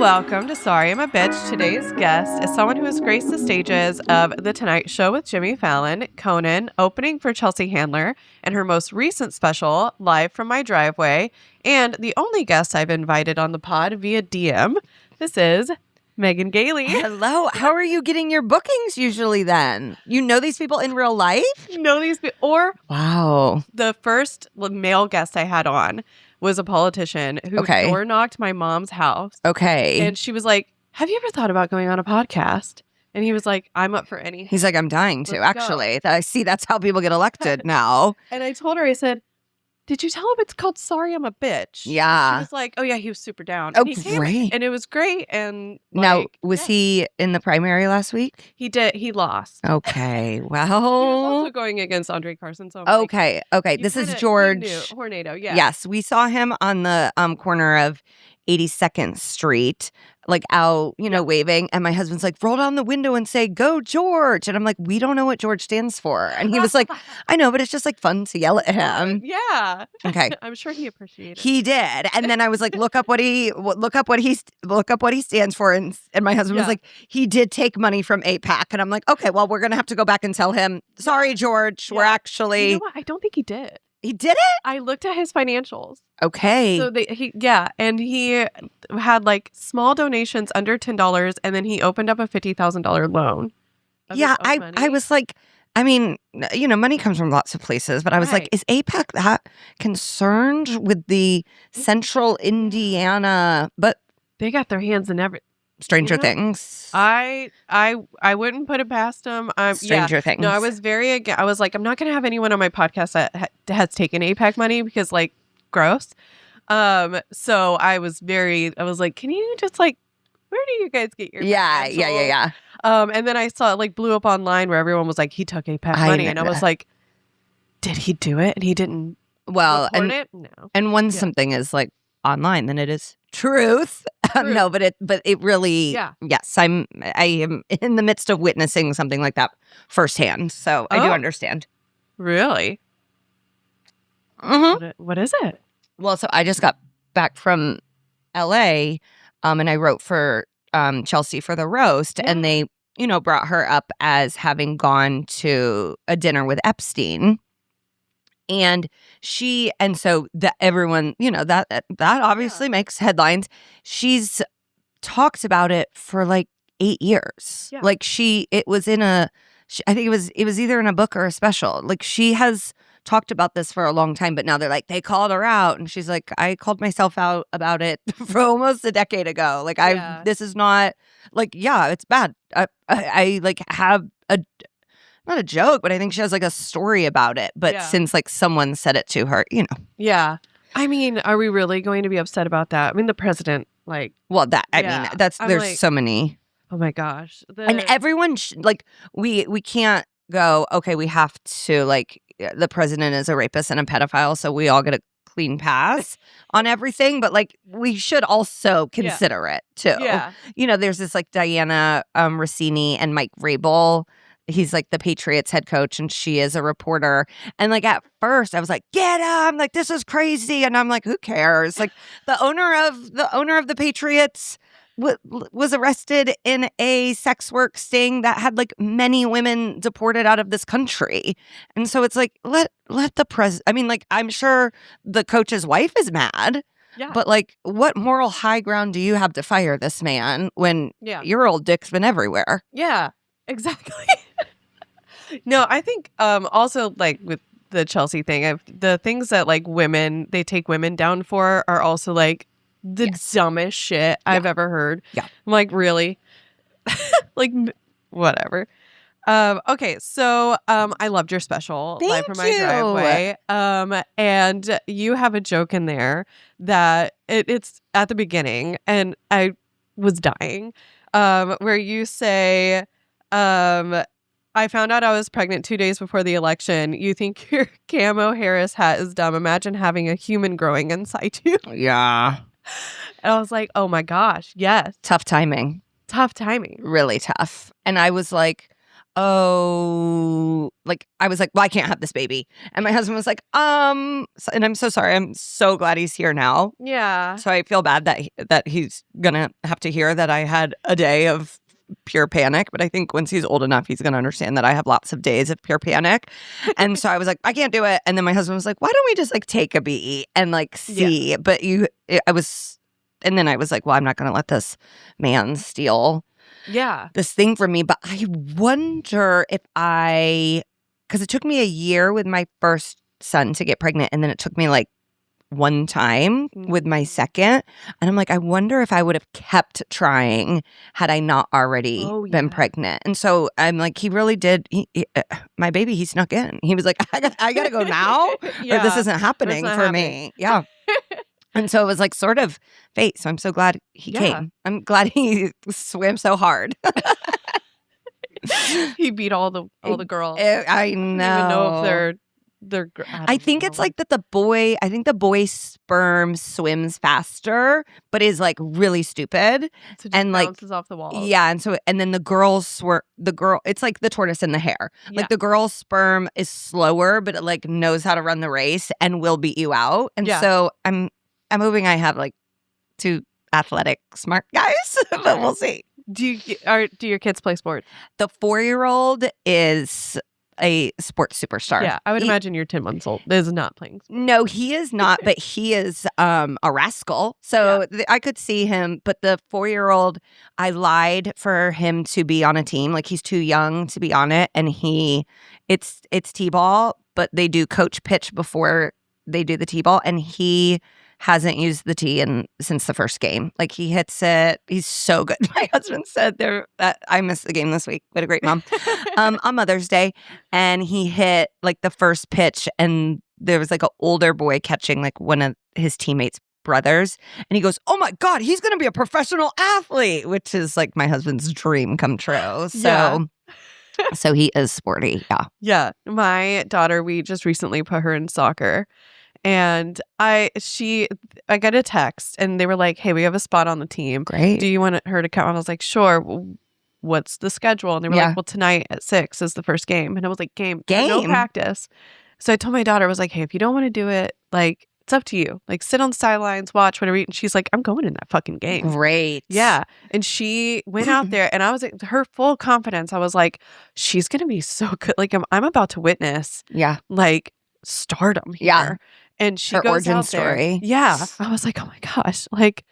welcome to Sorry I'm a Bitch. Today's guest is someone who has graced the stages of The Tonight Show with Jimmy Fallon, Conan, opening for Chelsea Handler, and her most recent special, Live from My Driveway, and the only guest I've invited on the pod via DM. This is Megan Gailey. Hello. How are you getting your bookings usually then? You know these people in real life? Know these people? Or wow. The first male guest I had on was a politician who door knocked my mom's house. Okay. And she was like, have you ever thought about going on a podcast? And he was like, I'm up for anything. He's like, I'm dying to, actually. I see that's how people get elected now. And I told her, I said, did you tell him it's called Sorry I'm a Bitch? Yeah. She was like, oh yeah, he was super down. Oh, and he great. And it was great. And now, was he in the primary last week? He did. He lost. Okay. Well. He was also going against Andre Carson. So I'm okay. This is George Hornado. Yeah. Yes. We saw him on the corner of 82nd Street, like out, waving. And my husband's like, roll down the window and say, go George. And I'm like, we don't know what George stands for. And he was like, I know, but it's just like fun to yell at him. Yeah. Okay. I'm sure he appreciated it. He did. And then I was like, look up what he stands for. And my husband was like, he did take money from APAC. And I'm like, okay, well, we're going to have to go back and tell him, sorry, George, we're actually. You know what? I don't think he did. He did it? I looked at his financials. Okay. So and he had like small donations under $10, and then he opened up a $50,000 loan. Yeah, I was like, I mean, money comes from lots of places, but I was like, is APAC that concerned with the central Indiana? But they got their hands in everything. Stranger Things. I wouldn't put it past them. Stranger Things. No, I was I was like, I'm not going to have anyone on my podcast that has taken APAC money because like gross. So I was like, can you just like, where do you guys get your Yeah. And then I saw it like blew up online where everyone was like, he took APAC money, and I was like, did he do it? And he didn't. Well, no. And when something is like online, then it is truth. No, but it really, yes, I am in the midst of witnessing something like that firsthand. So I do understand. Really? Mm-hmm. What is it? Well, so I just got back from LA, and I wrote for Chelsea for the roast, and they, brought her up as having gone to a dinner with Epstein. And so that everyone, that obviously makes headlines. She's talked about it for like 8 years. Yeah. Like I think it was either in a book or a special. Like she has talked about this for a long time, but now they're like, they called her out. And she's like, I called myself out about it for almost a decade ago. Like this is not like, it's bad. I like have not a joke, but I think she has like a story about it. But since like someone said it to her, Yeah. I mean, are we really going to be upset about that? I mean, the president, like. Well, there's like, so many. Oh my gosh. And everyone, we can't go, okay, we have to, like, the president is a rapist and a pedophile, so we all get a clean pass on everything. But like, we should also consider it too. Yeah. There's this like Diana Rossini and Mike Rabel. He's like the Patriots head coach and she is a reporter. And like at first I was like, get him, like this is crazy. And I'm like, who cares? Like the owner of the Patriots was arrested in a sex work sting that had like many women deported out of this country. And so it's like, let the president, I mean, like, I'm sure the coach's wife is mad. Yeah. But like, what moral high ground do you have to fire this man when your old dick's been everywhere? Yeah, exactly. No, I think also like with the Chelsea thing, the things that like they take women down for are also like the dumbest shit I've ever heard. Yeah. I'm like, really? Like, whatever. Okay, so I loved your special, Live from My Driveway. And you have a joke in there that it's at the beginning, and I was dying, where you say, I found out I was pregnant 2 days before the election. You think your camo Harris hat is dumb. Imagine having a human growing inside you. Yeah. And I was like, oh my gosh, yes. Tough timing. Tough timing. Really tough. And I was like, oh, like I was like, well, I can't have this baby. And my husband was like, and I'm so sorry. I'm so glad he's here now. Yeah. So I feel bad that he's gonna have to hear that I had a day of pure panic. But I think once he's old enough, he's gonna understand that I have lots of days of pure panic. And so I was like, I can't do it. And then my husband was like, why don't we just like take a BE and like see? Yeah. But and then I was like, well, I'm not gonna let this man steal this thing from me. But I wonder if because it took me a year with my first son to get pregnant, and then it took me like one time with my second, and I'm like, I wonder if I would have kept trying had I not already been pregnant. And so I'm like, he really did. My baby, he snuck in. He was like, I gotta go now, or this isn't happening for me. Yeah. And so it was like sort of fate. So I'm so glad he came. I'm glad he swam so hard. He beat all the girls. I know. I don't even know if they're I think it's like that I think the boy sperm swims faster, but is like really stupid. So and like bounces off the wall. Yeah, and then it's like the tortoise and the hare. Yeah. Like the girl's sperm is slower, but it like knows how to run the race and will beat you out. And so I'm hoping I have like two athletic smart guys, but we'll see. Do your kids play sports? The 4-year-old is a sports superstar. Yeah, I would imagine your 10 months old is not playing sports. No, he is not, but he is a rascal. So I could see him, but the 4-year-old, I lied for him to be on a team. Like he's too young to be on it, and it's t-ball, but they do coach pitch before they do the t-ball, and he hasn't used the tee since the first game. Like he hits it. He's so good. My husband said I missed the game this week. What a great mom. On Mother's Day. And he hit like the first pitch, and there was like an older boy catching like one of his teammates' brothers. And he goes, oh my God, he's going to be a professional athlete, which is like my husband's dream come true. So so he is sporty. Yeah. Yeah. My daughter, we just recently put her in soccer. And I got a text, and they were like, hey, we have a spot on the team. Great. Do you want her to come? And I was like, sure. Well, what's the schedule? And they were like, well, tonight at 6 is the first game. And I was like, game. No practice. So I told my daughter, I was like, hey, if you don't want to do it, like, it's up to you. Like, sit on the sidelines, watch whatever. And she's like, I'm going in that fucking game. Great. Yeah. And she went out there, and I was her full confidence. I was like, she's going to be so good. Like, I'm about to witness like stardom here. Yeah. And she her goes origin out there. story. Yeah. I was like, oh my gosh, like,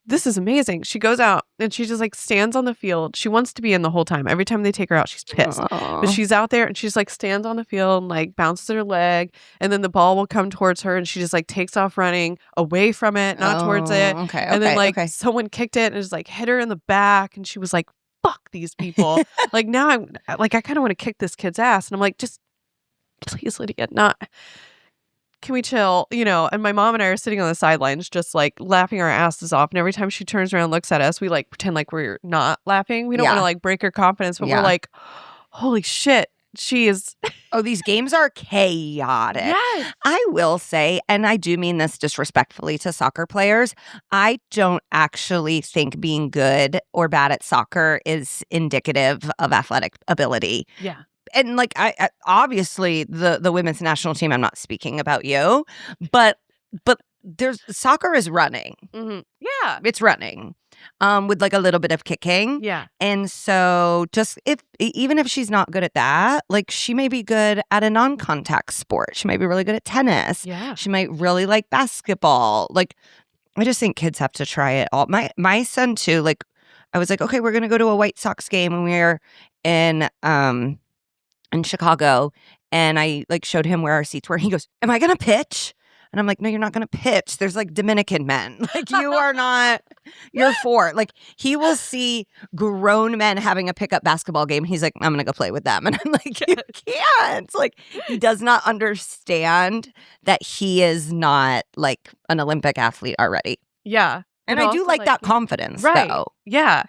this is amazing. She goes out, and she just like stands on the field. She wants to be in the whole time. Every time they take her out, she's pissed. Aww. But she's out there, and she's like stands on the field and like bounces her leg, and then the ball will come towards her, and she just like takes off running away from it, not towards it. Okay. And then like someone kicked it and just like hit her in the back, and she was like, fuck these people. Like now I'm like, I kind of want to kick this kid's ass. And I'm like, just please, Lydia, can we chill? You know, and my mom and I are sitting on the sidelines just like laughing our asses off. And every time she turns around and looks at us, we like pretend like we're not laughing. We don't want to like break her confidence, but we're like, holy shit, she is. Oh, these games are chaotic. Yes. I will say, and I do mean this disrespectfully to soccer players, I don't actually think being good or bad at soccer is indicative of athletic ability. Yeah. And like I obviously the women's national team, I'm not speaking about you, but there's soccer is running. Mm-hmm. Yeah, it's running with like a little bit of kicking. Yeah. And so just even if she's not good at that, like she may be good at a non-contact sport. She might be really good at tennis. Yeah. She might really like basketball. Like I just think kids have to try it all. My son too, like I was like, okay, we're going to go to a White Sox game, and we were in Chicago, and I like showed him where our seats were. He goes, am I going to pitch? And I'm like, no, you're not going to pitch. There's like Dominican men. Like you are not, you're 4. Like he will see grown men having a pickup basketball game. He's like, I'm going to go play with them. And I'm like, you can't. Like he does not understand that he is not like an Olympic athlete already. Yeah. And I do like that confidence, though. Yeah.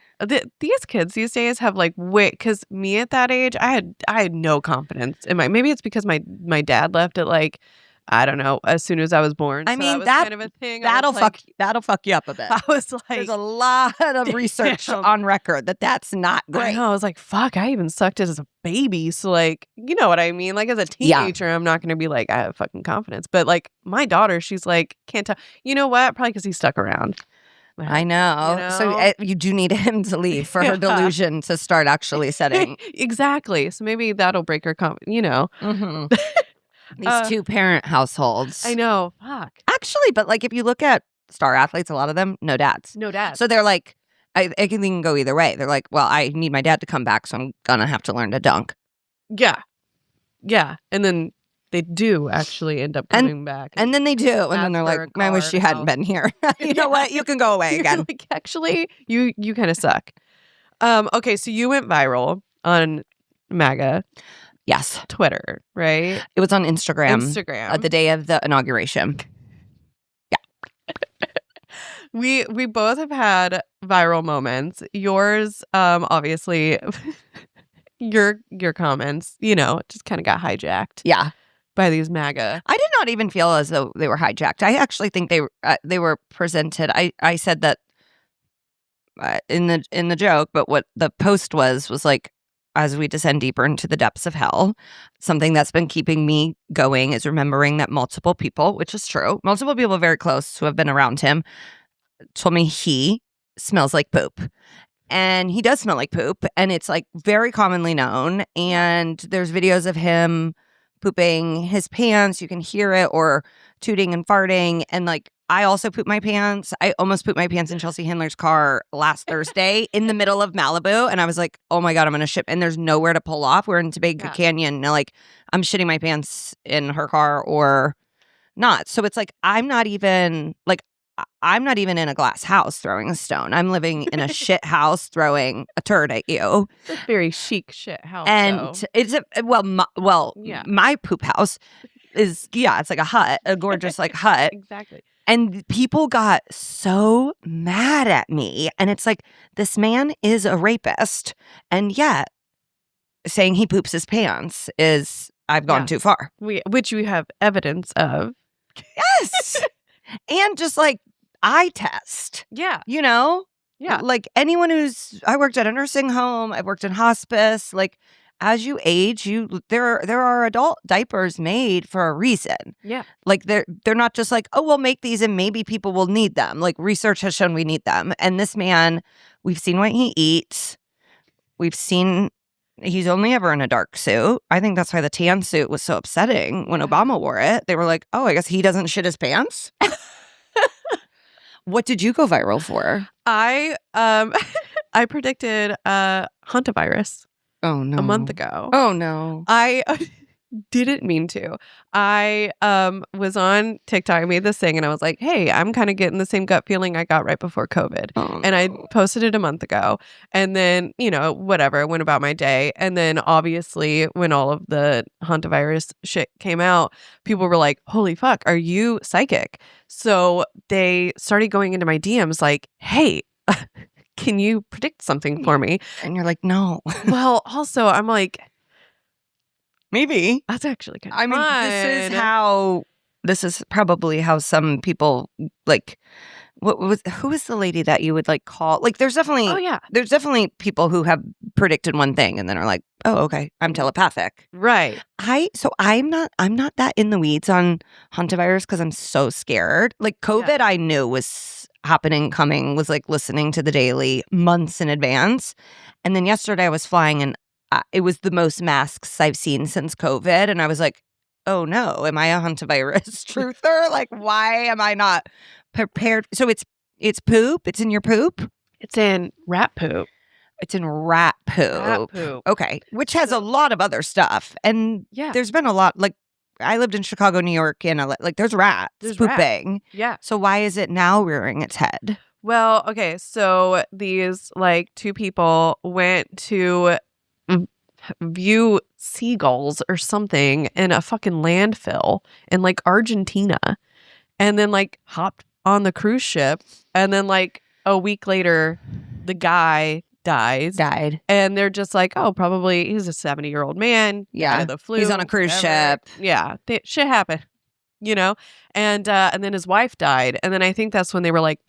These kids these days have like because me at that age, I had no confidence in maybe it's because my dad left at like I don't know, as soon as I was born. I So mean, was that- kind of a thing. That'll fuck you up a bit. I was like, There's a lot of research damn. on record that's not I great. know. I was like, fuck, I even sucked it as a baby. So, like, you know what I mean? Like, as a Yeah. teenager, I'm not going to be like, I have fucking confidence. But, like, my daughter, she's like, can't tell. You know what? Probably because he stuck around. I know. You know? So you do need him to leave for her Yeah. delusion to start actually setting. Exactly. So maybe that'll break her confidence, you know. Mhm. These two-parent households. I know. Fuck. Actually, but like if you look at star athletes, a lot of them, no dads. No dad. So they're like, it can go either way. They're like, well, I need my dad to come back, so I'm gonna have to learn to dunk. Yeah. Yeah. And then they do actually end up coming back. And then they do. And then they're ask like, for a I wish car, you hadn't house. been here. You know what? You can go away You're again. like, actually, you kind of suck. Okay, so you went viral on MAGA Yes. Twitter, right? It was on Instagram. Instagram. The day of the inauguration. We both have had viral moments. Yours, obviously, your comments, you know, just kind of got hijacked Yeah. by these MAGA. I did not even feel as though they were hijacked. I actually think they were presented. I said that in the joke, but what the post was like, as we descend deeper into the depths of hell, something that's been keeping me going is remembering that multiple people, which is true, multiple people very close who have been around him, told me he smells like poop. And he does smell like poop, and it's like very commonly known. And there's videos of him pooping his pants. You can hear it, or tooting and farting. And like, I also poop my pants. I almost pooped my pants in Chelsea Handler's car last Thursday in the middle of Malibu. And I was like, oh my God, I'm going to shit. And there's nowhere to pull off. We're in Topeka Canyon. And like, I'm shitting my pants in her car or not. So it's like, I'm not even in a glass house throwing a stone. I'm living in a shit house throwing a turd at you. It's a very chic shit house. And though. it's my poop house is, it's like a hut, a gorgeous like hut. Exactly. And people got so mad at me. And it's like, this man is a rapist. And yet saying he poops his pants is, I've gone too far. Which we have evidence of. Yes. And just like eye test. Yeah. You know? Yeah. Like anyone I worked at a nursing home, I've worked in hospice, like as you age, there are adult diapers made for a reason. Yeah. Like they're not just like, oh, we'll make these and maybe people will need them. Like research has shown we need them. And this man, we've seen what he eats. We've seen he's only ever in a dark suit. I think that's why the tan suit was so upsetting when Obama wore it. They were like, oh, I guess he doesn't shit his pants. What did you go viral for? I predicted Hantavirus. Oh no. A month ago. Oh no. I didn't mean to. I was on TikTok. I made this thing and I was like, hey, I'm kind of getting the same gut feeling I got right before COVID. Oh, and I posted it a month ago. And then, you know, whatever, went about my day. And then obviously when all of the Hantavirus shit came out, people were like, holy fuck, are you psychic? So they started going into my DMs like, hey, can you predict something for me? And you're like, no. Well, also I'm like, maybe. that's actually kind of I mean, this is probably how some people like, who was the lady that you would like call? Like, there's definitely people who have predicted one thing and then are like, oh, okay, I'm telepathic. Right. I'm not that in the weeds on Hantavirus because I'm so scared. Like COVID, I knew was coming, was like listening to the daily months in advance. And then yesterday I was flying and it was the most masks I've seen since COVID. And I was like, oh no, am I a Hantavirus truther? Like, why am I not prepared? So it's poop. It's in your poop. It's in rat poop. It's in rat poop. Rat poop. Okay. Which has a lot of other stuff. And there's been a lot, like, I lived in Chicago, New York, and like there's rats pooping. Yeah. So why is it now rearing its head? Well, okay. So these like two people went to view seagulls or something in a fucking landfill in like Argentina, and then like hopped on the cruise ship, and then like a week later, the guy died, and they're just like, oh, probably he's a 70-year-old man. Yeah, the flu. He's on a cruise ship. Yeah, shit happened. you know? And then his wife died. And then I think that's when they were like,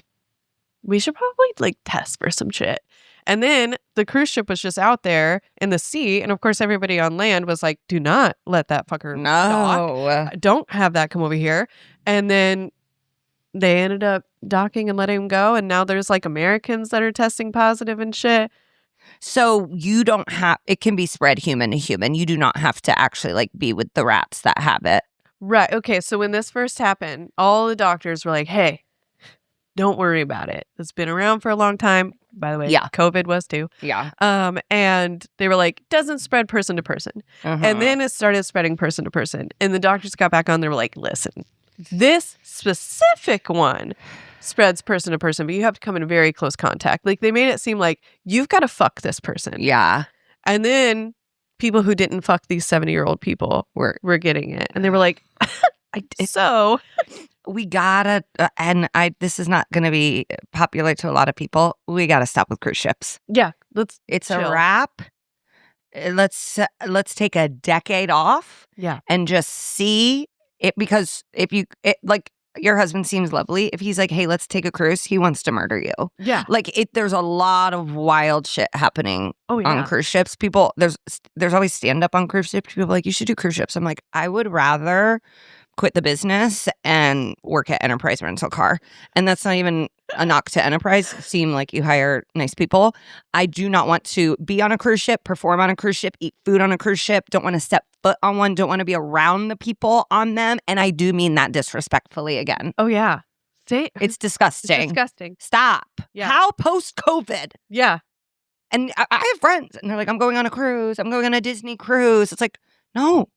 we should probably like test for some shit. And then the cruise ship was just out there in the sea. And of course, everybody on land was like, do not let that fucker dock. Don't have that come over here. And then they ended up docking and letting him go. And now there's like Americans that are testing positive and shit. So you don't have, it can be spread human to human. You do not have to actually like be with the rats that have it. Right. Okay. So when this first happened, all the doctors were like, hey, don't worry about it. It's been around for a long time. By the way, COVID was too. Yeah. And they were like, doesn't spread person to person. And then it started spreading person to person. And the doctors got back on. They were like, listen, this specific one spreads person to person, but you have to come in very close contact. Like they made it seem like you've got to fuck this person. Yeah. And then people who didn't fuck these 70-year-old people were getting it. And they were like, so... We gotta, this is not going to be popular to a lot of people. We gotta stop with cruise ships. Yeah, it's chill. A wrap. Let's take a decade off. Yeah, and just see it, because like your husband seems lovely. If he's like, hey, let's take a cruise, he wants to murder you. Yeah, like there's a lot of wild shit happening on cruise ships. People, there's always stand up on cruise ships. People are like, you should do cruise ships. I'm like, I would rather quit the business and work at Enterprise Rental Car. And that's not even a knock to Enterprise. Seem like you hire nice people. I do not want to be on a cruise ship, perform on a cruise ship, eat food on a cruise ship, don't want to step foot on one, don't want to be around the people on them. And I do mean that disrespectfully again. Oh, yeah. It's disgusting. It's disgusting. Stop. Yeah. How post-COVID? Yeah. And I have friends, and they're like, I'm going on a cruise. I'm going on a Disney cruise. It's like, no,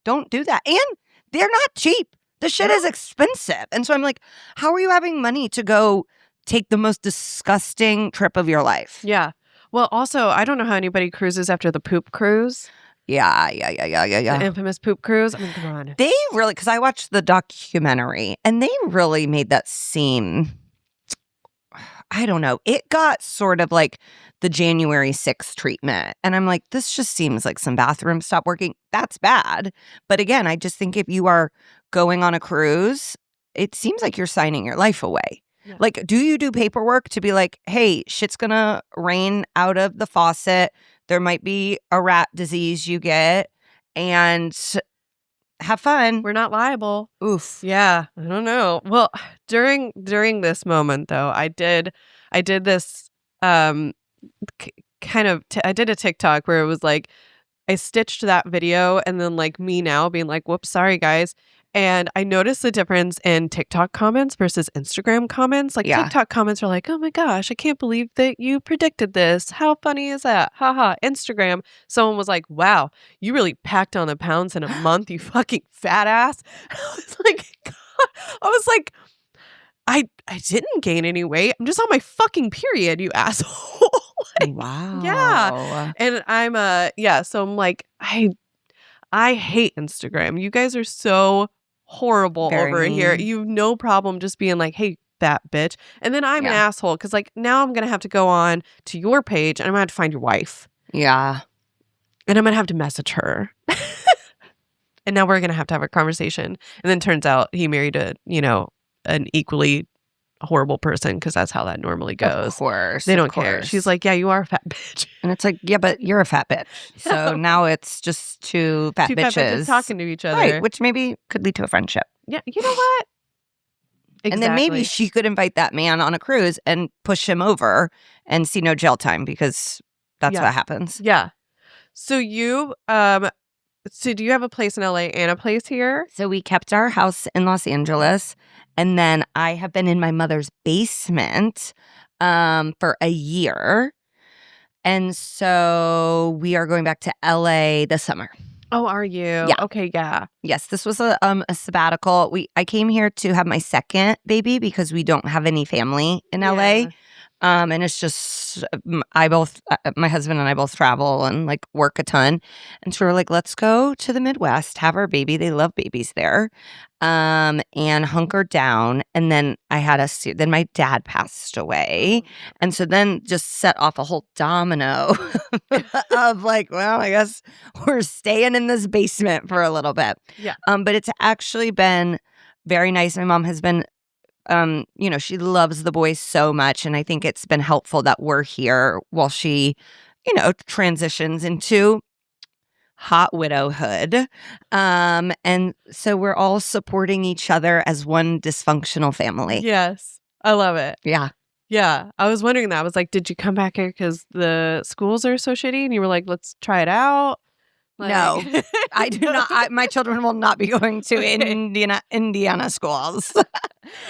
don't do that. And they're not cheap. The shit is expensive. And so I'm like, how are you having money to go take the most disgusting trip of your life? Yeah. Well, also, I don't know how anybody cruises after the poop cruise. Yeah. The infamous poop cruise. I mean, come on. They really, because I watched the documentary, and they really made that seem, I don't know, it got sort of like the January 6th treatment. And I'm like, this just seems like some bathrooms stop working. That's bad. But again, I just think if you are going on a cruise, it seems like you're signing your life away. Yeah. Like, do you do paperwork to be like, hey, shit's gonna rain out of the faucet. There might be a rat disease you get, and have fun. We're not liable. Oof. Yeah. I don't know. Well, during this moment though, I did this I did a TikTok where it was like I stitched that video and then like me now being like, whoops, sorry guys. And I noticed the difference in TikTok comments versus Instagram comments. Like TikTok comments are like, oh my gosh, I can't believe that you predicted this. How funny is that? Haha. Instagram, someone was like, wow, you really packed on the pounds in a month, you fucking fat ass. I was like, I didn't gain any weight. I'm just on my fucking period, you asshole. Wow. Yeah. And I'm so I'm like, I hate Instagram. You guys are so horrible over here. You have no problem just being like, hey, fat bitch. And then I'm an asshole because like now I'm gonna have to go on to your page and I'm gonna have to find your wife. Yeah. And I'm gonna have to message her. And now we're gonna have to have a conversation. And then turns out he married an equally horrible person because that's how that normally goes. Of course. They don't care. She's like, yeah, you are a fat bitch. And it's like, yeah, but you're a fat bitch. So now it's just two fat bitches talking to each other. Right, which maybe could lead to a friendship. Yeah, you know what? Exactly. And then maybe she could invite that man on a cruise and push him over and see no jail time because that's what happens. Yeah. So you, so do you have a place in LA and a place here? So we kept our house in Los Angeles. And then I have been in my mother's basement for a year. And so we are going back to LA this summer. Oh, are you? Yeah. Okay, yeah. Yes, this was a sabbatical. I came here to have my second baby because we don't have any family in LA. And it's just, my husband and I both travel and like work a ton. And so we're like, let's go to the Midwest, have our baby. They love babies there. And hunker down. And then then my dad passed away. And so then just set off a whole domino of like, well, I guess we're staying in this basement for a little bit. Yeah. But it's actually been very nice. My mom has been, she loves the boys so much. And I think it's been helpful that we're here while she, transitions into hot widowhood. And so we're all supporting each other as one dysfunctional family. Yes. I love it. Yeah. Yeah. I was wondering that. I was like, did you come back here because the schools are so shitty? And you were like, let's try it out. No, I do not. My children will not be going to Indiana schools.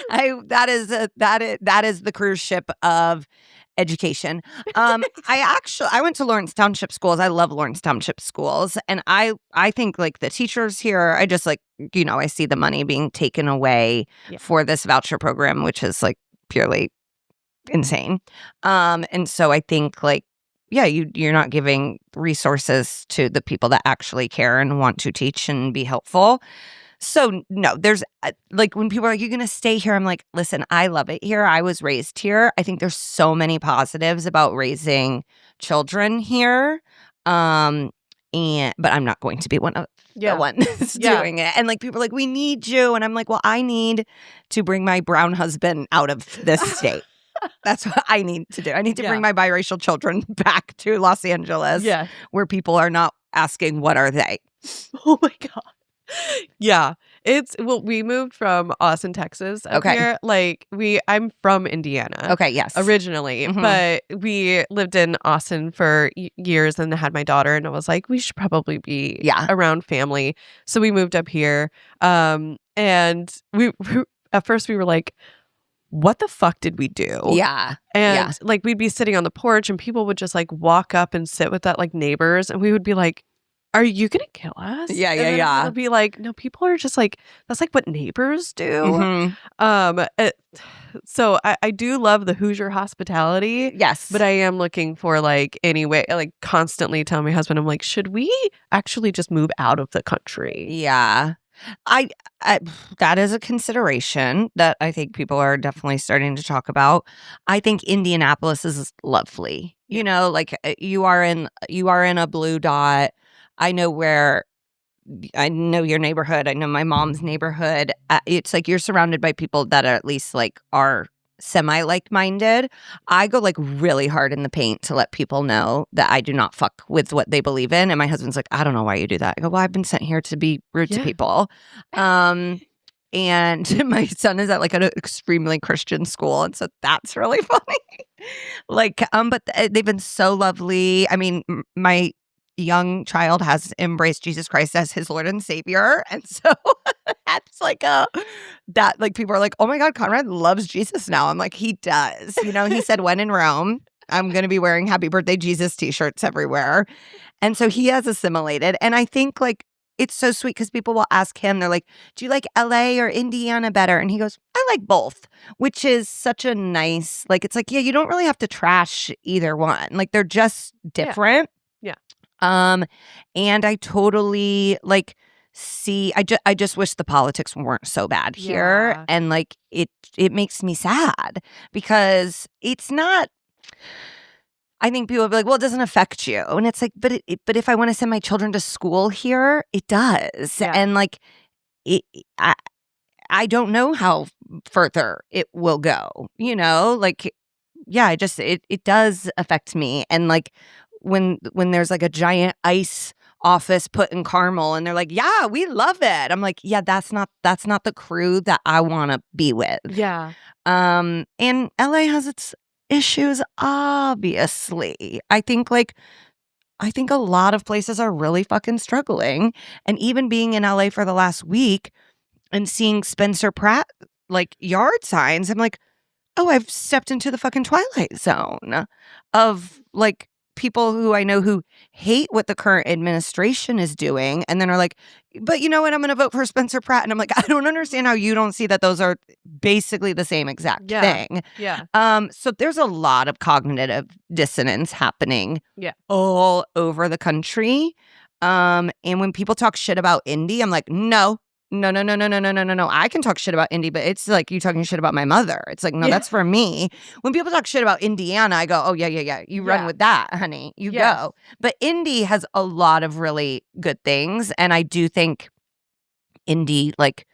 That is the cruise ship of education. I went to Lawrence Township schools. I love Lawrence Township schools, and I think like the teachers here. I just like I see the money being taken away for this voucher program, which is like purely insane. And so I think like. Yeah, you're not giving resources to the people that actually care and want to teach and be helpful. So no, there's like when people are like, you're going to stay here. I'm like, listen, I love it here. I was raised here. I think there's so many positives about raising children here. But I'm not going to be one of the ones doing it. And like people are like, we need you. And I'm like, well, I need to bring my brown husband out of this state. That's what I need to do. I need to bring my biracial children back to Los Angeles where people are not asking, what are they? Oh my God. Yeah. We moved from Austin, Texas up here. Like I'm from Indiana. Okay, yes. Originally. But we lived in Austin for years and had my daughter, and I was like, we should probably be around family. So we moved up here. And we at first we were like, what the fuck did we do? Yeah. And like we'd be sitting on the porch and people would just like walk up and sit with that like neighbors, and we would be like, are you gonna kill us? Yeah. It would be like, no, people are just like, that's like what neighbors do. So I do love the Hoosier hospitality. Yes. But I am looking for like anyway, like constantly telling my husband, I'm like, should we actually just move out of the country? Yeah. I that is a consideration that I think people are definitely starting to talk about. I think Indianapolis is lovely. Like you are in a blue dot. I know your neighborhood. I know my mom's neighborhood. It's like you're surrounded by people that are at least like are semi like-minded. I go like really hard in the paint to let people know that I do not fuck with what they believe in. And my husband's like, I don't know why you do that. I go, well, I've been sent here to be rude to people. And my son is at like an extremely Christian school. And so that's really funny. But they've been so lovely. I mean, my young child has embraced Jesus Christ as his Lord and Savior. And so that's like people are like, oh my God, Conrad loves Jesus now. I'm like, he does. He said, when in Rome, I'm going to be wearing Happy Birthday Jesus t-shirts everywhere. And so he has assimilated. And I think like, it's so sweet because people will ask him, they're like, do you like LA or Indiana better? And he goes, I like both, which is such a nice, like, it's like, yeah, you don't really have to trash either one. Like, they're just different. Yeah. And I totally like I just wish the politics weren't so bad here. And like, it makes me sad because it's not, I think people will be like, well, it doesn't affect you. And it's like, but if I want to send my children to school here, it does. Yeah. And like, I don't know how further it will go, like, yeah, it does affect me. And like, when there's like a giant ice office put in Carmel and they're like, yeah, we love it. I'm like, yeah, that's not the crew that I want to be with. Yeah. And LA has its issues, obviously. I think a lot of places are really fucking struggling. And even being in LA for the last week and seeing Spencer Pratt like yard signs, I'm like, oh, I've stepped into the fucking twilight zone of like people who I know who hate what the current administration is doing and then are like, but you know what, I'm going to vote for Spencer Pratt. And I'm like, I don't understand how you don't see that those are basically the same exact thing. Yeah. So there's a lot of cognitive dissonance happening all over the country. And when people talk shit about indie, I'm like, no. I can talk shit about indie, but it's like you talking shit about my mother. It's like, no, that's for me. When people talk shit about Indiana, I go, oh, yeah. You run with that, honey. You go. But indie has a lot of really good things. And I do think indie, like,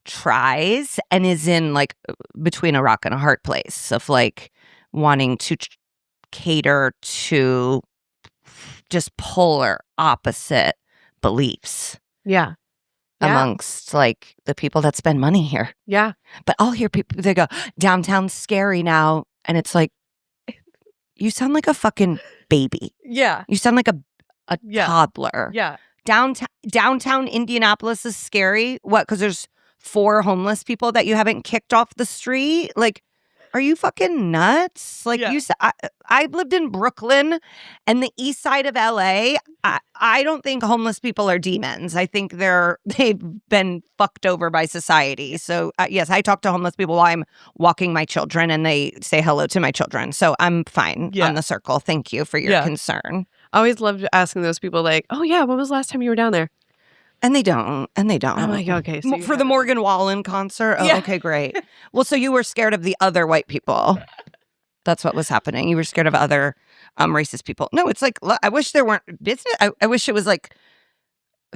tries and is in like between a rock and a hard place of like wanting to cater to just polar opposite beliefs Yeah. amongst like the people that spend money here. Yeah. But I'll hear people, they go, downtown's scary now. And it's like, you sound like a fucking baby. Yeah. You sound like a Yeah. toddler. Yeah. Downtown Indianapolis is scary. What? Because there's 4 homeless people that you haven't kicked off the street? Like, are you fucking nuts? Like Yeah. you said, I've lived in Brooklyn and the east side of LA. I don't think homeless people are demons. I think they've been fucked over by society. So yes, I talk to homeless people while I'm walking my children and they say hello to my children. So I'm fine on the circle. Thank you for your concern. I always loved asking those people like, oh yeah, when was the last time you were down there? And they don't. I'm like, okay. So For the Morgan Wallen concert? Oh, Yeah. okay, great. Well, so you were scared of the other white people. That's what was happening. You were scared of other racist people. No, it's like, I wish there weren't business. I wish it was like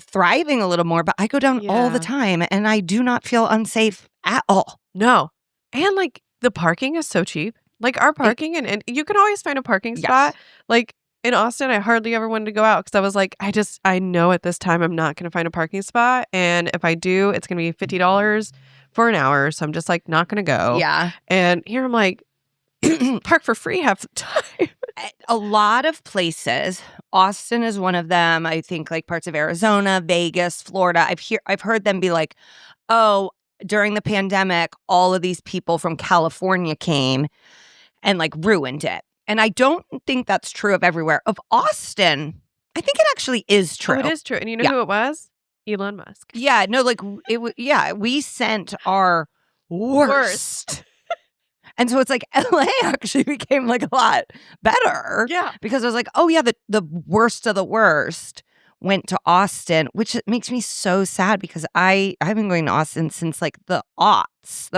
thriving a little more, but I go down all the time and I do not feel unsafe at all. No. And like the parking is so cheap. Like our parking and you can always find a parking spot. Like in Austin, I hardly ever wanted to go out because I was like, I know at this time I'm not going to find a parking spot. And if I do, it's going to be $50 for an hour. So I'm just like, not going to go. Yeah. And here I'm like, park for free half the time. A lot of places, Austin is one of them. I think like parts of Arizona, Vegas, Florida. I've heard them be like, oh, during the pandemic, all of these people from California came and like ruined it. And I don't think that's true of everywhere. Of Austin, I think it actually is true. Oh, it is true. And you know who it was? Elon Musk. Yeah, no, like we sent our worst. And so it's like LA actually became like a lot better. Yeah. Because I was like, oh yeah, the worst of the worst went to Austin, which makes me so sad because I've been going to Austin since like the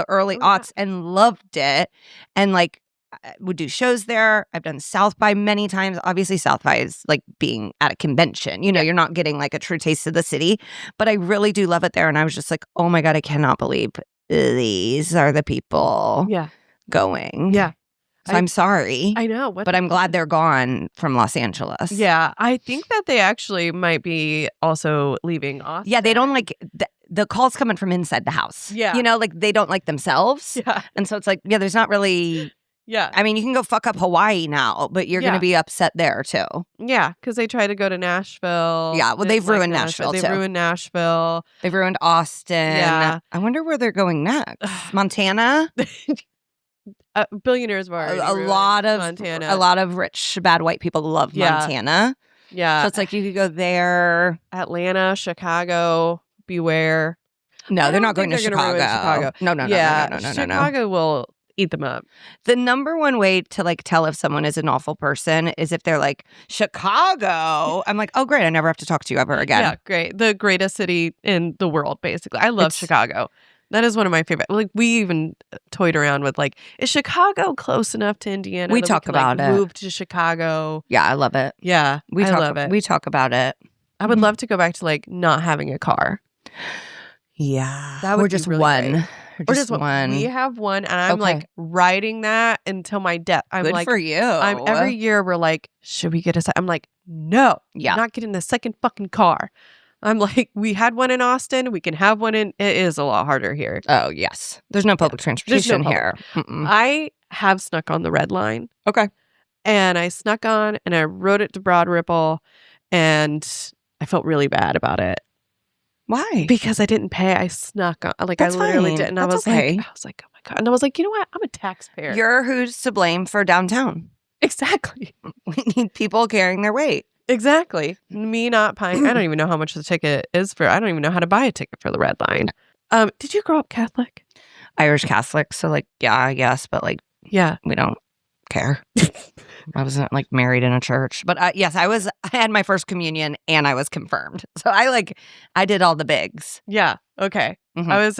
early aughts and loved it. And like I would do shows there. I've done South by many times. Obviously, South by is like being at a convention. You know, you're not getting like a true taste of the city. But I really do love it there. And I was just like, oh my God, I cannot believe these are the people going. Yeah. So I'm sorry. I know. But I'm glad they're gone from Los Angeles. Yeah. I think that they actually might be also leaving Austin. Yeah, they don't like the calls coming from inside the house. Yeah. You know, like they don't like themselves. Yeah. And so it's like, there's not really... Yeah. I mean, you can go fuck up Hawaii now, but you're going to be upset there too. Yeah, because they tried to go to Nashville. Yeah, well, they've ruined Nashville too. They've ruined Nashville. They've ruined Austin. Yeah. I wonder where they're going next. Montana? Billionaires were already a lot of Montana. A lot of rich, bad white people love Montana. Yeah. So it's like you could go there. Atlanta, Chicago, beware. No, they're not going to Chicago. No. Chicago will eat them up. The number one way to like tell if someone is an awful person is if they're like, Chicago. I'm like, oh, great. I never have to talk to you ever again. Yeah, great. The greatest city in the world, basically. I love Chicago. That is one of my favorite. Like, we even toyed around with like, is Chicago close enough to Indiana? We talk about it. Move to Chicago. Yeah, I love it. Yeah, I love it. We talk about it. I would love to go back to like not having a car. Yeah, that would or just be really one. Great. Or just one. We have one, and I'm like riding that until my death. I'm Good like, for you. Every year we're like, should we get a? I'm like, no, I'm not getting the second fucking car. I'm like, we had one in Austin. We can have one in. It is a lot harder here. Oh yes, there's no public transportation here. I have snuck on the red line. Okay, and I snuck on, and I rode it to Broad Ripple, and I felt really bad about it. Why? Because I didn't pay. I snuck on. Like, I literally did. And I was like, oh my God. And I was like, you know what? I'm a taxpayer. You're who's to blame for downtown. Exactly. We need people carrying their weight. Exactly. Me not paying. I don't even know how much the ticket is for. I don't even know how to buy a ticket for the red line. Did you grow up Catholic? Irish Catholic. So like, yeah, I guess. But like, we don't care. I wasn't like married in a church, but yes, I had my first communion and I was confirmed. So I did all the bigs. Yeah. Okay. Mm-hmm. I was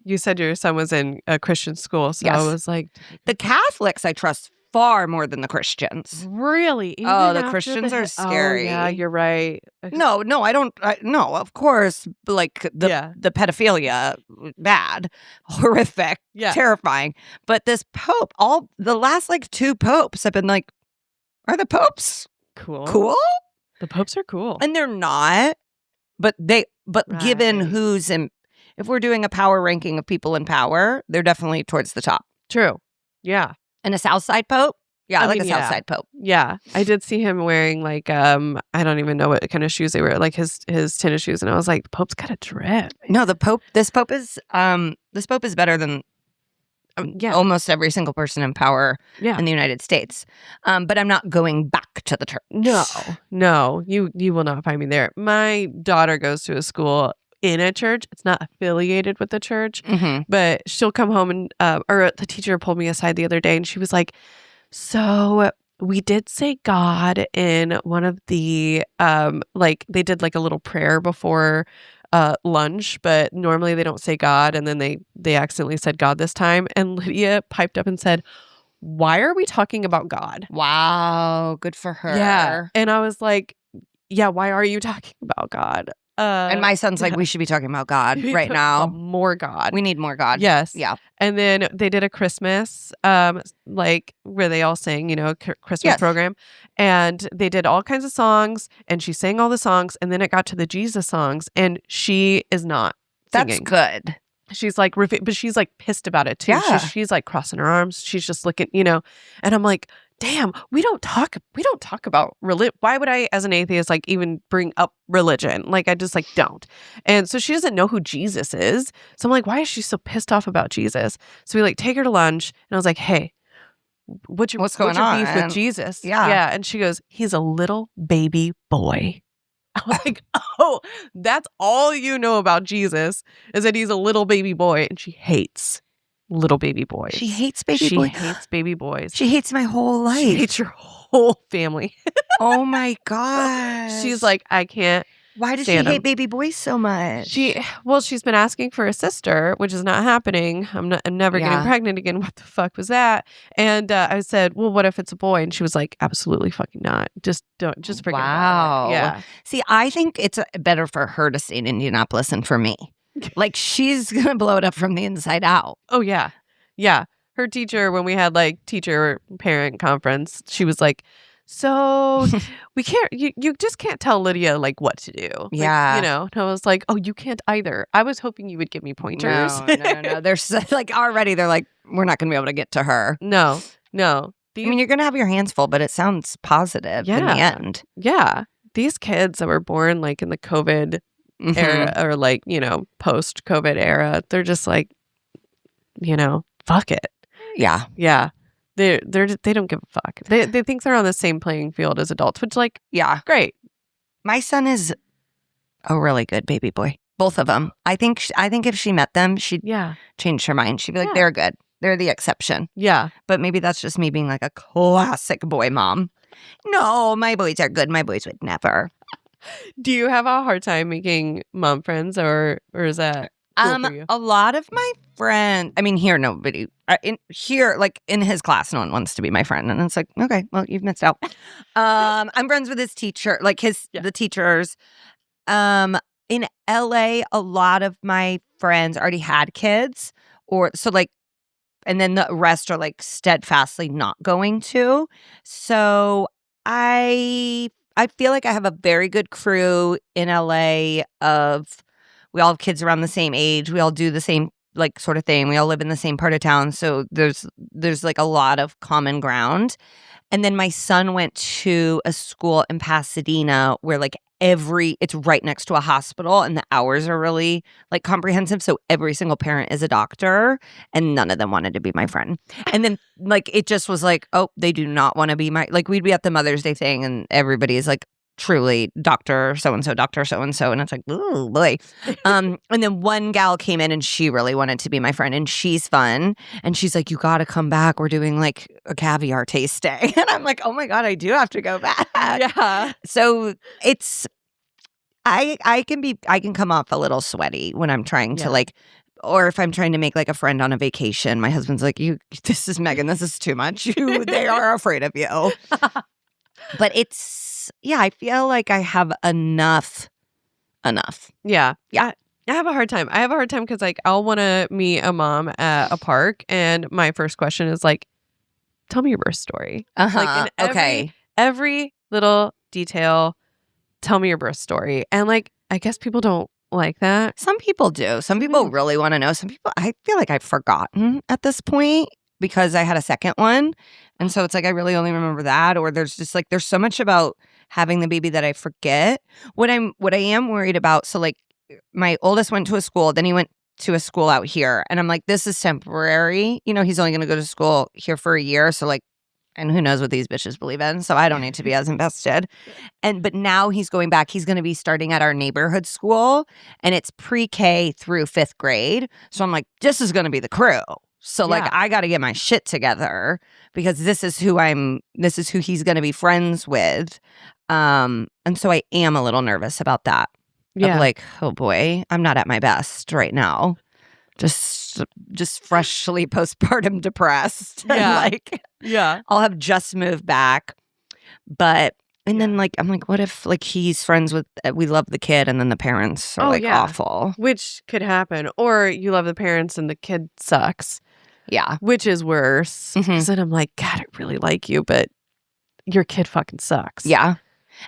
you said your son was in a Christian school. So I was like, the Catholics I trust far more than the Christians. Really? Even Oh, the after Christians are Oh, scary. yeah, you're right. No, I don't. No, of course, like Yeah. the pedophilia, bad, horrific, Yeah. terrifying. But this Pope, all the last like 2 popes have been like, are the popes cool? The popes are cool. And they're not. But given Right. who's in, if we're doing a power ranking of people in power, they're definitely towards the top. True. Yeah. And a Southside Pope? Yeah, I like mean, a Southside Pope. Yeah. I did see him wearing like I don't even know what kind of shoes they were, like his tennis shoes, and I was like, the Pope's got a drip. No, this Pope is better than almost every single person in power in the United States. But I'm not going back to the church. No, you will not find me there. My daughter goes to a school in a church. It's not affiliated with the church, but she'll come home and or the teacher pulled me aside the other day and she was like, so we did say God in one of the like they did like a little prayer before lunch, but normally they don't say God, and then they accidentally said God this time, and Lydia piped up and said, why are we talking about God? Wow, good for her. Yeah. And I was like, yeah, why are you talking about God? And my son's like, we should be talking about God right now. More God. We need more God. Yes. Yeah. And then they did a Christmas, like where they all sang, Christmas program. And they did all kinds of songs and she sang all the songs. And then it got to the Jesus songs and she is not singing. That's good. She's like, but she's like pissed about it too. Yeah. She's like crossing her arms. She's just looking, and I'm like, damn, we don't talk about religion. Why would I, as an atheist, like even bring up religion? Like I just like don't. And so she doesn't know who Jesus is. So I'm like, why is she so pissed off about Jesus? So we like take her to lunch and I was like, hey, what's your beef with Jesus? Yeah. Yeah. And she goes, he's a little baby boy. I was like, oh, that's all you know about Jesus is that he's a little baby boy. And she hates little baby boys. She hates baby boys. She hates baby boys. She hates my whole life. She hates your whole family. Oh my gosh. She's like, I can't. Why does she hate baby boys so much? She's been asking for a sister, which is not happening. I'm never getting pregnant again. What the fuck was that? And I said, well, what if it's a boy? And she was like, absolutely fucking not. Just forget about it. Yeah. See, I think it's better for her to stay in Indianapolis than for me. Like she's going to blow it up from the inside out. Oh, yeah. Yeah. Her teacher, when we had like teacher parent conference, she was like, so we can't, you just can't tell Lydia like what to do. Like, yeah. And I was like, oh, you can't either. I was hoping you would give me pointers. No. They're like already they're like, we're not going to be able to get to her. No. I mean, you're going to have your hands full, but it sounds positive in the end. Yeah. These kids that were born like in the COVID era or like, post-COVID era, they're just like, fuck it. Yeah. Yeah. They don't give a fuck. They think they're on the same playing field as adults, which like, yeah, great. My son is a really good baby boy. Both of them. I think if she met them, she'd change her mind. She'd be like, they're good. They're the exception. Yeah. But maybe that's just me being like a classic boy mom. No, my boys are good. My boys would never. Do you have a hard time making mom friends or is that cool for you? A lot of my friends, I mean, here, nobody, like in his class, no one wants to be my friend. And it's like, okay, well, you've missed out. I'm friends with his teacher, like the teachers. In LA, a lot of my friends already had kids and then the rest are like steadfastly not going to. So I feel like I have a very good crew in LA we all have kids around the same age. We all do the same like sort of thing. We all live in the same part of town. So there's like a lot of common ground. And then my son went to a school in Pasadena where like it's right next to a hospital and the hours are really like comprehensive. So every single parent is a doctor and none of them wanted to be my friend. And then like, it just was like, oh, they do not want to be like we'd be at the Mother's Day thing and everybody is like, truly Dr. So-and-so, Dr. So-and-so. And it's like, oh boy. And then one gal came in and she really wanted to be my friend and she's fun. And she's like, you got to come back. We're doing like a caviar tasting. And I'm like, oh my God, I do have to go back. Yeah. So I can come off a little sweaty when I'm trying to like or if I'm trying to make like a friend on a vacation, my husband's like, this is Megan, this is too much. They are afraid of you. But I feel like I have enough. Yeah. I have a hard time. I have a hard time because like I'll want to meet a mom at a park, and my first question is like, tell me your birth story. Like in every little detail, tell me your birth story. And like, I guess people don't like that. Some people do. Some people really want to know. Some people, I feel like I've forgotten at this point because I had a second one. And so it's like I really only remember that. Or there's just like, there's so much about having the baby that I forget. What I am worried about, so like my oldest went to a school, then he went to a school out here. And I'm like, this is temporary. You know, he's only going to go to school here for a year. So like, and who knows what these bitches believe in. So I don't need to be as invested. But now he's going back. He's going to be starting at our neighborhood school. And it's pre-K through 5th grade. So I'm like, this is going to be the crew. So like, I got to get my shit together because this is who he's going to be friends with. And so I am a little nervous about that. Yeah. Of like, oh boy, I'm not at my best right now. Just freshly postpartum depressed. Yeah. I'll have just moved back. But then like I'm like, what if like he's friends with we love the kid and then the parents are awful. Which could happen. Or you love the parents and the kid sucks. Yeah. Which is worse. Because then I'm like, God, I really like you, but your kid fucking sucks. Yeah.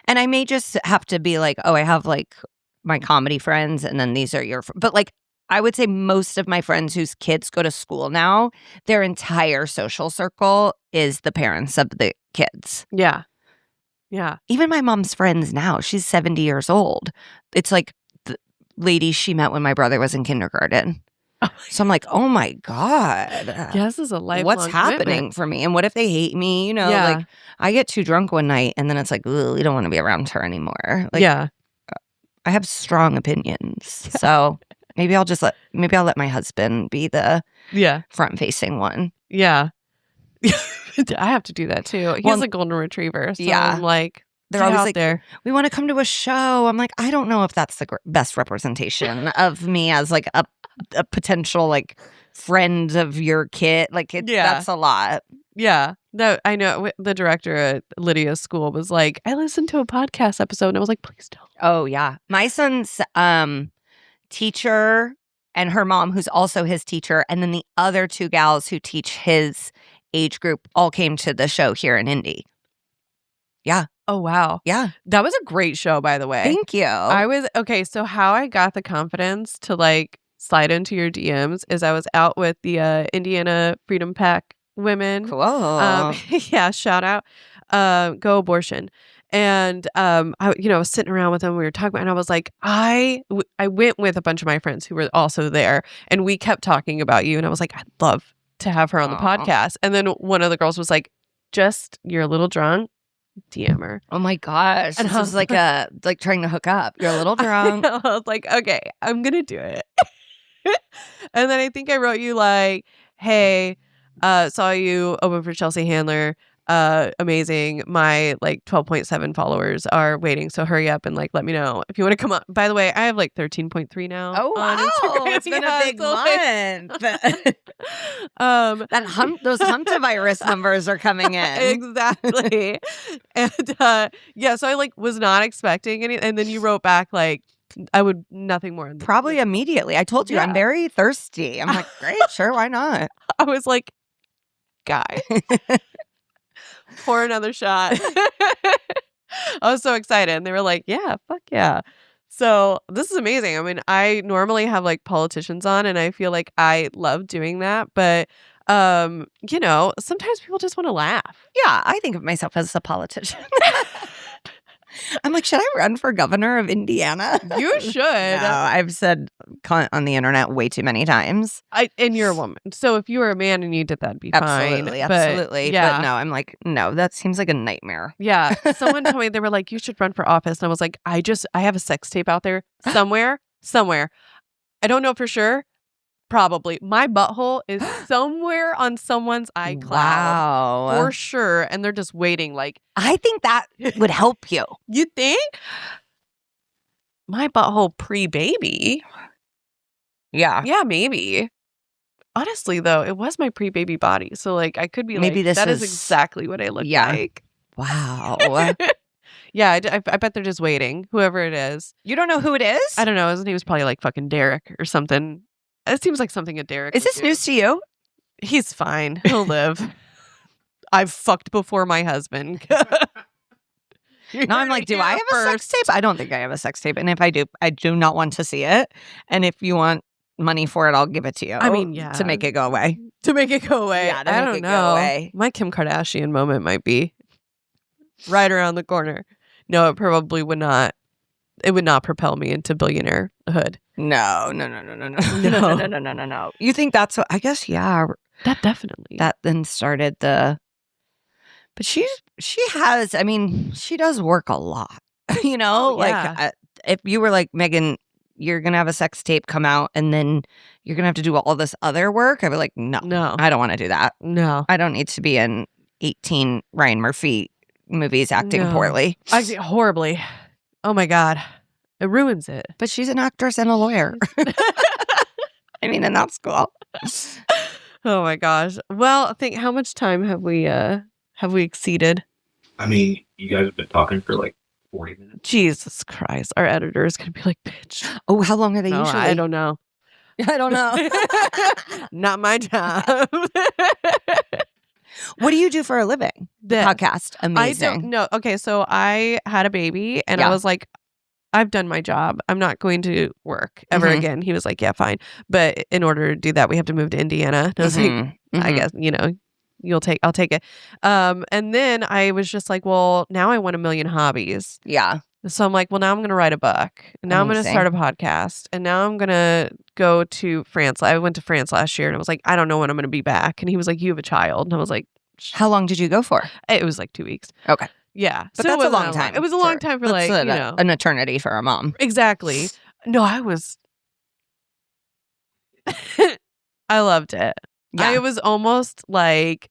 And I may just have to be like, oh, I have like my comedy friends and then these are your but like I would say most of my friends whose kids go to school now, their entire social circle is the parents of the kids. Yeah. Yeah. Even my mom's friends now, she's 70 years old. It's like the lady she met when my brother was in kindergarten. So I'm like, oh my God. Yeah, this is a lifelong what's happening commitment for me? And what if they hate me? You know, like I get too drunk one night and then it's like, ooh, we don't want to be around her anymore. Like, I have strong opinions. So maybe I'll let my husband be the front facing one. Yeah. I have to do that too. He has a golden retriever. So I'm like, they're always out like, there. We want to come to a show. I'm like, I don't know if that's the best representation of me as like a potential like friend of your kid. Like that's a lot. Yeah. No, I know the director at Lydia's school was like, I listened to a podcast episode and I was like, please don't. Oh yeah. My son's teacher and her mom, who's also his teacher, and then the other 2 gals who teach his age group all came to the show here in Indy. Yeah. Oh, wow. Yeah. That was a great show, by the way. Thank you. So how I got the confidence to like slide into your DMs is I was out with the Indiana Freedom Pack women. Cool. Shout out. Go abortion. And I was sitting around with them. We were talking about, and I was like, I went with a bunch of my friends who were also there, and we kept talking about you. And I was like, I'd love to have her on the podcast. And then one of the girls was like, just you're a little drunk, DM her. Oh my gosh, and this was like like trying to hook up. You're a little drunk. I was like, okay, I'm gonna do it. And then I think I wrote you like, hey, saw you open for Chelsea Handler. Amazing. My like 12.7 followers are waiting, so hurry up and like let me know if you want to come up. By the way, I have like 13.3 now. Oh wow, it's been a big month. Those Hantavirus numbers are coming in. Exactly. And so I like was not expecting any, and then you wrote back like, I would nothing more. Probably immediately. I told you I'm very thirsty. I'm like, great, sure, why not? I was like, guy. Pour another shot. I was so excited. And they were like, yeah, fuck yeah. So this is amazing. I mean, I normally have like politicians on and I feel like I love doing that. But, sometimes people just want to laugh. Yeah, I think of myself as a politician. I'm like, should I run for governor of Indiana? You should. No, I've said cunt on the internet way too many times. And you're a woman. So if you were a man and you did that, it'd be fine. Absolutely. But no, I'm like, no, that seems like a nightmare. Yeah. Someone told me, they were like, you should run for office. And I was like, I have a sex tape out there somewhere. I don't know for sure. Probably. My butthole is somewhere on someone's iCloud. Wow. For sure. And they're just waiting like. I think that would help you. You think? My butthole pre-baby. Yeah. Yeah, maybe. Honestly, though, it was my pre-baby body. So, like, I could be Maybe like, this that is is- exactly what I look Yeah. like. Wow. Yeah, I bet they're just waiting, whoever it is. You don't know who it is? I don't know. His name was probably like fucking Derek or something. It seems like something a Derek Is would this do. news to you? He's fine. He'll live. I've fucked before my husband. Now I'm like, do I have a sex tape? I don't think I have a sex tape. And if I do not want to see it. And if you want money for it, I'll give it to you. I mean, yeah. To make it go away. To make it go away. Yeah, to I make don't it go know. away. My Kim Kardashian moment might be right around the corner. No, it probably would not. It would not propel me into billionairehood. No. You think that's what, I guess, yeah. That definitely. That then started the, but she has, I mean, she does work a lot, you know? Oh, yeah. Like, if you were like, Megan, you're going to have a sex tape come out and then you're going to have to do all this other work, I'd be like, no, I don't want to do that. No. I don't need to be in 18 Ryan Murphy movies acting poorly. Horribly. Oh my God. It ruins it. But she's an actress and a lawyer. I mean, and that's cool. Oh my gosh. Well, think how much time have we exceeded? I mean, you guys have been talking for like 40 minutes. Jesus Christ. Our editor is going to be like, bitch. Oh, how long are they No, usually? I don't know. I don't know. Not my job. What do you do for a living? The podcast. Amazing. I don't know. Okay, so I had a baby and Yeah. I was like, I've done my job. I'm not going to work ever Mhm. again. He was like, yeah, fine. But in order to do that, we have to move to Indiana. And I was like, I guess, I'll take it. And then I was just like, well, now I want a million hobbies. Yeah. So I'm like, well, now I'm going to write a book. And now I'm going to start a podcast. And now I'm going to go to France. I went to France last year and I was like, I don't know when I'm going to be back. And he was like, you have a child. And I was like, how long did you go for? It was like 2 weeks. Okay. Yeah. But so that's it a long wasn't time. It was a long time for like, an eternity for a mom. Exactly. No, I was. I loved it. Yeah. I was almost like,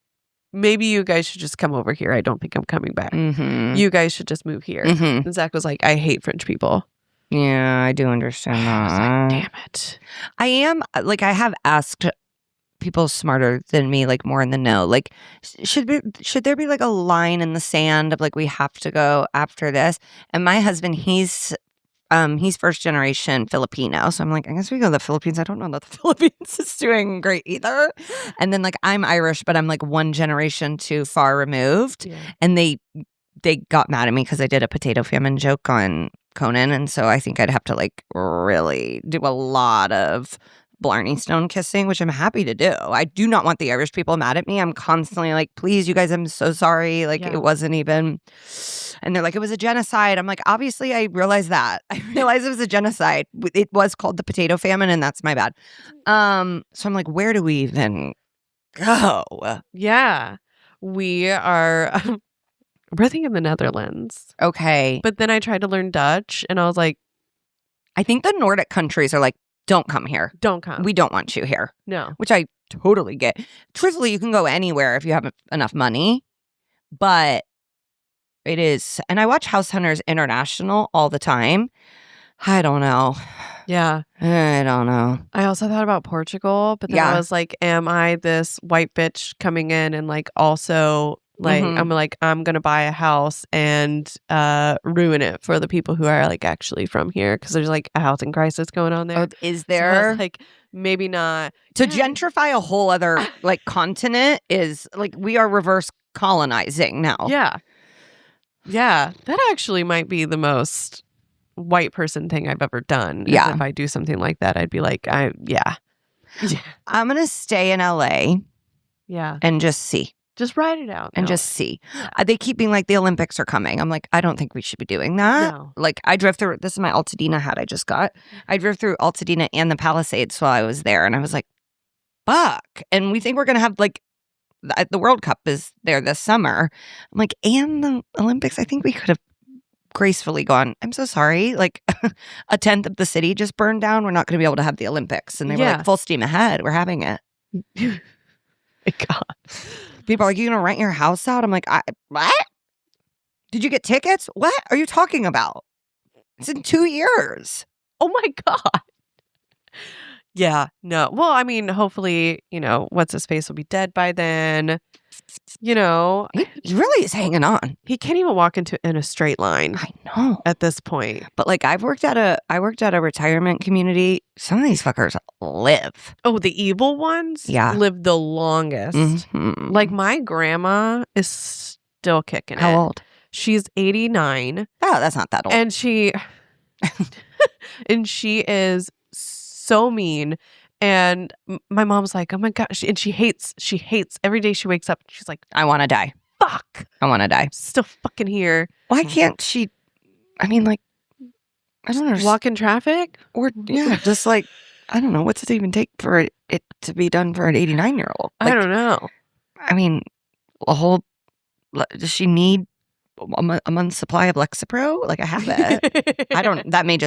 maybe you guys should just come over here. I don't think I'm coming back. Mm-hmm. You guys should just move here. Mm-hmm. And Zach was like, I hate French people. Yeah, I do understand I was that. like, damn it. I am, like, I have asked people smarter than me, like more in the know, like, should there be like a line in the sand of like, we have to go after this? And my husband, he's first generation Filipino. So I'm like, I guess we go to the Philippines. I don't know that the Philippines is doing great either. And then like, I'm Irish, but I'm like one generation too far removed. Yeah. And they got mad at me because I did a potato famine joke on Conan. And so I think I'd have to like really do a lot of Blarney Stone kissing, which I'm happy to do. I do not want the Irish people mad at me. I'm constantly like, please, you guys, I'm so sorry. Like, it wasn't even. And they're like, it was a genocide. I'm like, obviously, I realize that. I realized it was a genocide. It was called the potato famine, and that's my bad. So I'm like, where do we even go? Yeah. We are. We're thinking the Netherlands. Okay. But then I tried to learn Dutch, and I was like, I think the Nordic countries are like, don't come here. Don't come. We don't want you here. No. Which I totally get. Truthfully, you can go anywhere if you have enough money. But it is. And I watch House Hunters International all the time. I don't know. Yeah. I don't know. I also thought about Portugal, but then I was like, am I this white bitch coming in and like also like I'm gonna buy a house and ruin it for the people who are like actually from here because there's like a housing crisis going on there. Oh, is there? So like maybe not. To gentrify a whole other like continent is like we are reverse colonizing now. Yeah. Yeah. That actually might be the most white person thing I've ever done. Yeah. If I do something like that, I'd be like, yeah. I'm gonna stay in LA. Yeah. And just see. Just write it out. And just see. Yeah. They keep being like, the Olympics are coming. I'm like, I don't think we should be doing that. No. Like, I drove through, this is my Altadena hat I just got. I drove through Altadena and the Palisades while I was there. And I was like, fuck. And we think we're going to have like, the World Cup is there this summer. I'm like, and the Olympics, I think we could have gracefully gone, I'm so sorry. Like, a tenth of the city just burned down. We're not going to be able to have the Olympics. And they were like, full steam ahead. We're having it. My God. People are like, you going to rent your house out? I'm like, what? Did you get tickets? What are you talking about? It's in 2 years. Oh my God. Yeah, no. Well, I mean, hopefully, what's his face will be dead by then. He really is hanging on. He can't even walk in a straight line. I know. At this point. But like I worked at a retirement community. Some of these fuckers live. Oh, the evil ones? Yeah. Live the longest. Mhm. Like my grandma is still kicking it. How old? She's 89. Oh, that's not that old. And she is so mean. And my mom's like, oh my gosh. And she hates every day she wakes up. She's like, I want to die. fuck. I want to die. Still fucking here. Why can't she? I mean, like, I don't know. Walk in traffic? Or, yeah, just like, I don't know. What's it even take for it to be done for an 89-year-old? Like, I don't know. I mean, does she need a month's supply of Lexapro? Like, I have it. That may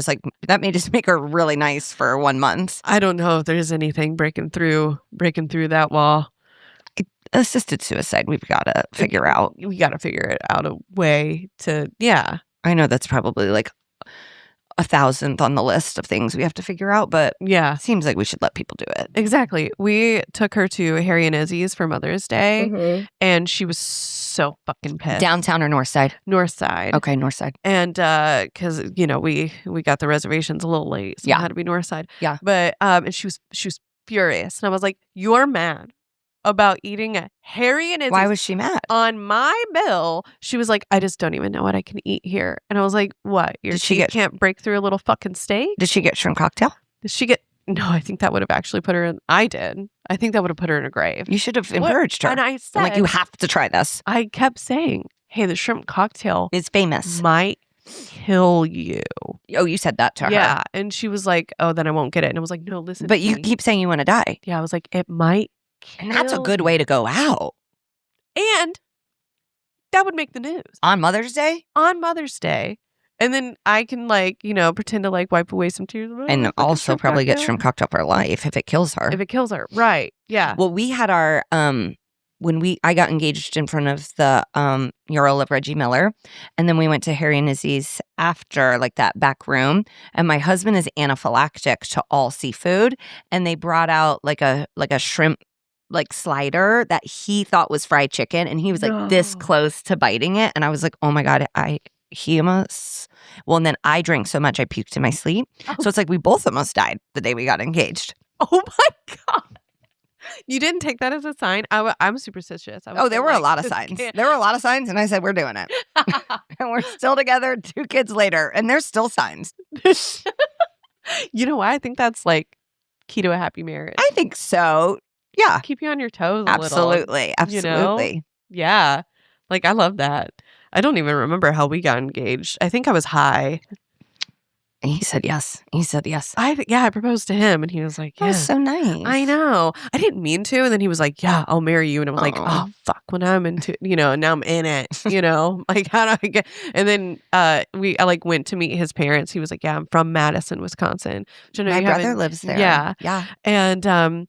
just make her really nice for 1 month. I don't know if there's anything breaking through that wall. Assisted suicide, we've got to figure out. We got to figure it out a way to, yeah. I know that's probably like 1,000th on the list of things we have to figure out, but yeah, it seems like we should let people do it. Exactly. We took her to Harry and Izzy's for Mother's Day, and she was so fucking pissed. Downtown or north side? North side. Okay, north side. And because we got the reservations a little late, so it had to be north side. Yeah. But and she was furious, and I was like, "You're mad about eating a Harry and Izzy's." Why was she mad? On my bill, she was like, I just don't even know what I can eat here. And I was like, what? Your teeth can't break through a little fucking steak? Did she get shrimp cocktail? Did she get... No, I think that would have actually put her in... I did. I think that would have put her in a grave. You should have encouraged her. And I said... I'm like, you have to try this. I kept saying, hey, the shrimp cocktail... is famous. Might kill you. Oh, you said that to her. Yeah. And she was like, oh, then I won't get it. And I was like, no, listen. But you keep saying you want to die. Yeah, I was like, it might... And that's a good way to go out. And that would make the news. On Mother's Day? On Mother's Day. And then I can pretend to wipe away some tears. And also probably get shrimp cocktail for life if it kills her. If it kills her. Right. Yeah. Well, we had our, when I got engaged in front of the mural of Reggie Miller. And then we went to Harry and Izzy's after, like that back room. And my husband is anaphylactic to all seafood. And they brought out like a shrimp slider that he thought was fried chicken, and he was like this close to biting it, and I was like, oh my god, he almost... Well, and then I drank so much I puked in my sleep. So it's like we both almost died the day we got engaged. Oh my god, you didn't take that as a sign? I'm superstitious. There were a lot of signs. There were a lot of signs, and I said, we're doing it. And we're still together 2 kids later, and there's still signs. You know why? I think that's key to a happy marriage. I think so. Yeah. Keep you on your toes a Absolutely. little. Absolutely. Yeah. I love that. I don't even remember how we got engaged. I think I was high. And he said yes. I proposed to him, and he was like, yeah. That was so nice. I know. I didn't mean to. And then he was like, yeah, I'll marry you. And I was like, oh, fuck, when I'm into, and now I'm in it, how do I get, and then I went to meet his parents. He was like, yeah, I'm from Madison, Wisconsin. My brother lives there. Yeah. Yeah. And,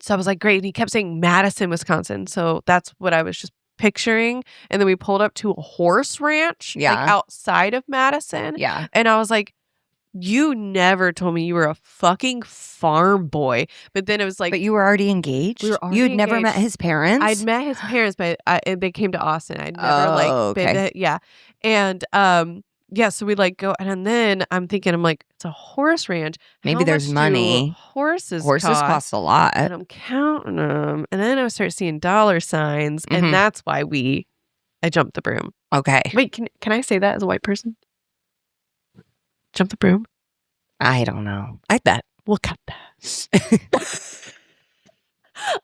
so I was like, great. And he kept saying Madison, Wisconsin. So that's what I was just picturing. And then we pulled up to a horse ranch outside of Madison. Yeah. And I was like, you never told me you were a fucking farm boy. But then it was like... But you were already engaged? We were already You'd never met his parents? I'd met his parents, but they came to Austin. I'd never been to... Yeah. And... yeah, so we go, and then I'm thinking, it's a horse ranch. Maybe there's money. Horses cost a lot. And I'm counting them. And then I start seeing dollar signs. And that's why I jumped the broom. Okay. Wait, can I say that as a white person? Jump the broom? I don't know. I bet. We'll cut that.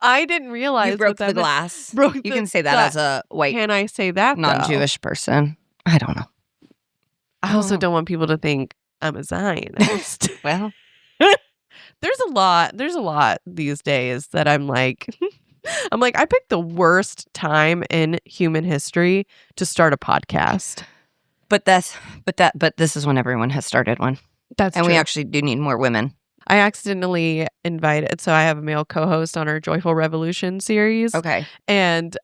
I didn't realize you broke the glass. You can say that glass. as a white. Can I say that, non-Jewish person? I don't know. I also don't want people to think I'm a Zionist. Well, there's a lot these days that I'm like, I picked the worst time in human history to start a podcast. But this is when everyone has started one. That's and true. We actually do need more women. I accidentally invited. So I have a male co-host on our Joyful Revolution series. Okay. And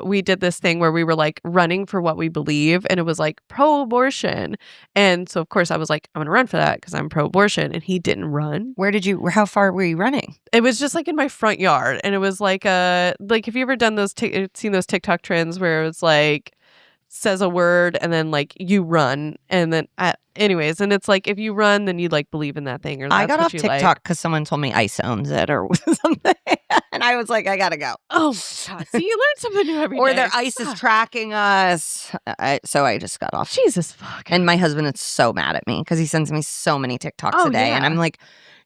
we did this thing where we were like running for what we believe, and it was like pro-abortion. And so of course I was like, I'm gonna run for that because I'm pro-abortion, and he didn't run. How far were you running? It was just like in my front yard, and it was like have you ever done seen those TikTok trends where it's like says a word and then like you run, and then anyways, and it's like if you run then you like believe in that thing, or that's I got what off you TikTok because someone told me ICE owns it or something, and I was like, I gotta go. Oh my God. See, you learn something new every day. Or their ICE is tracking us. So I just got off. Jesus fuck. And my husband is so mad at me because he sends me so many TikToks a day, and I'm like,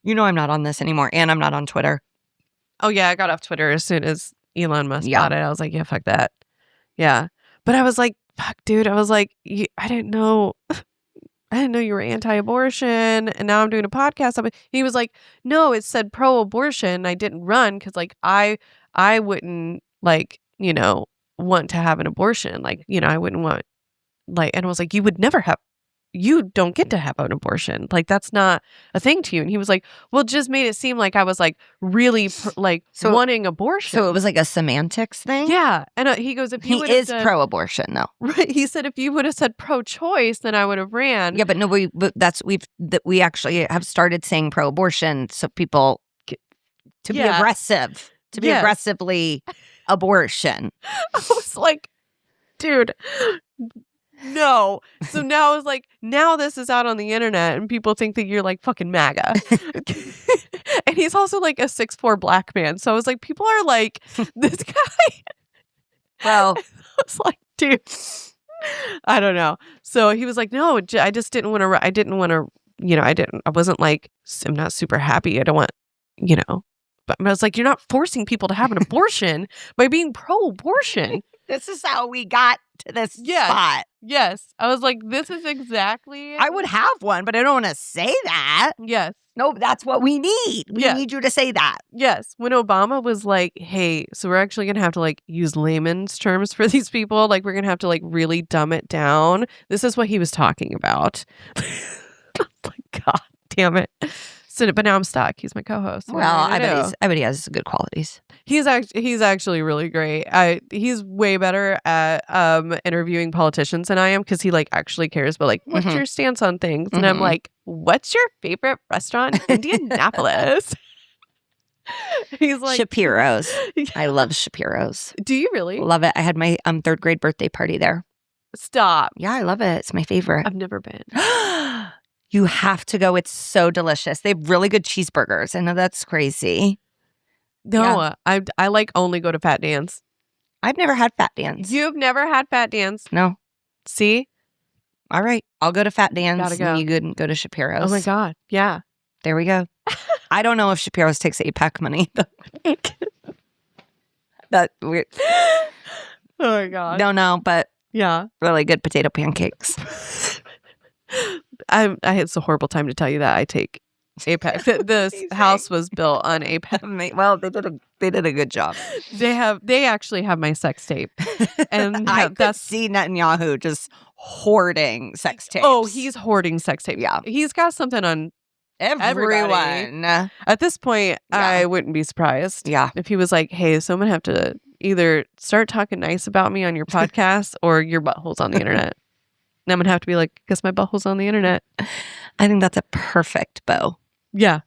I'm not on this anymore, and I'm not on Twitter. Oh yeah, I got off Twitter as soon as Elon Musk bought it. I was like, yeah, fuck that. Yeah, but I was like, fuck, dude. I was like, I didn't know. I didn't know you were anti-abortion, and now I'm doing a podcast. He was like, no, it said pro-abortion. I didn't run because like I wouldn't like want to have an abortion. Like I wouldn't want and I was like, you don't get to have an abortion. Like that's not a thing to you. And he was like, well, it just made it seem like I was like really wanting abortion. So it was like a semantics thing. Yeah. And he goes, if you he is pro-abortion though, right? He said if you would have said pro-choice, then I would have ran. Yeah, but no, we actually have started saying pro-abortion so people to be aggressive, to be aggressively abortion. I was like, dude. No. So now it's like, now this is out on the internet and people think that you're like fucking MAGA. And he's also like a 6'4" black man. So I was like, people are like, this guy. Well, I was like, dude, I don't know. So he was like, no, I just didn't want to, I wasn't like, I'm not super happy. I don't want, but I was like, you're not forcing people to have an abortion by being pro-abortion. This is how we got to this spot. Yes. I was like, this is exactly. I would have one, but I don't want to say that. Yes. No, that's what we need. We need you to say that. Yes. When Obama was like, hey, so we're actually going to have to like use layman's terms for these people. Like we're going to have to like really dumb it down. This is what he was talking about. Like, God damn it. So, but now I'm stuck. He's my co-host. Well, I bet he has good qualities. He's actually really great. He's way better at interviewing politicians than I am because he like actually cares about like what's your stance on things, and I'm like, what's your favorite restaurant in Indianapolis? He's like Shapiro's. I love Shapiro's. Do you really? Love it. I had my 3rd grade birthday party there. Stop. Yeah, I love it. It's my favorite. I've never been. You have to go. It's so delicious. They have really good cheeseburgers. I know that's crazy. No, I like only go to Fat Dan's. I've never had Fat Dan's. You've never had Fat Dan's? No. See? All right. I'll go to Fat Dan's. Gotta go. And you can go to Shapiro's. Oh my God. Yeah. There we go. I don't know if Shapiro's takes APAC money. That weird. Oh my God. Don't know, but yeah. Really good potato pancakes. It's a horrible time to tell you that I take APAC. The house was built on APAC. Well, they did a good job. They actually have my sex tape, and I could see Netanyahu just hoarding sex tapes. Oh, he's hoarding sex tapes. Yeah, he's got something on everyone. At this point, I wouldn't be surprised. Yeah, if he was like, "Hey, so I'm gonna have to either start talking nice about me on your podcast, or your butthole's on the internet." And I'm going to have to be like, guess my butthole's on the internet. I think that's a perfect bow. Yeah.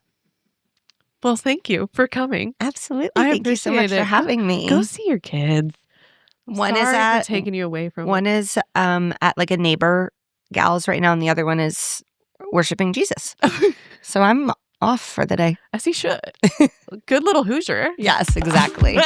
Well, thank you for coming. Absolutely. Thank you so much for having me. Go see your kids. One is taking you away from one is at like a neighbor gal's right now, and the other one is worshiping Jesus. So I'm off for the day. As he should. Good little Hoosier. Yes, exactly.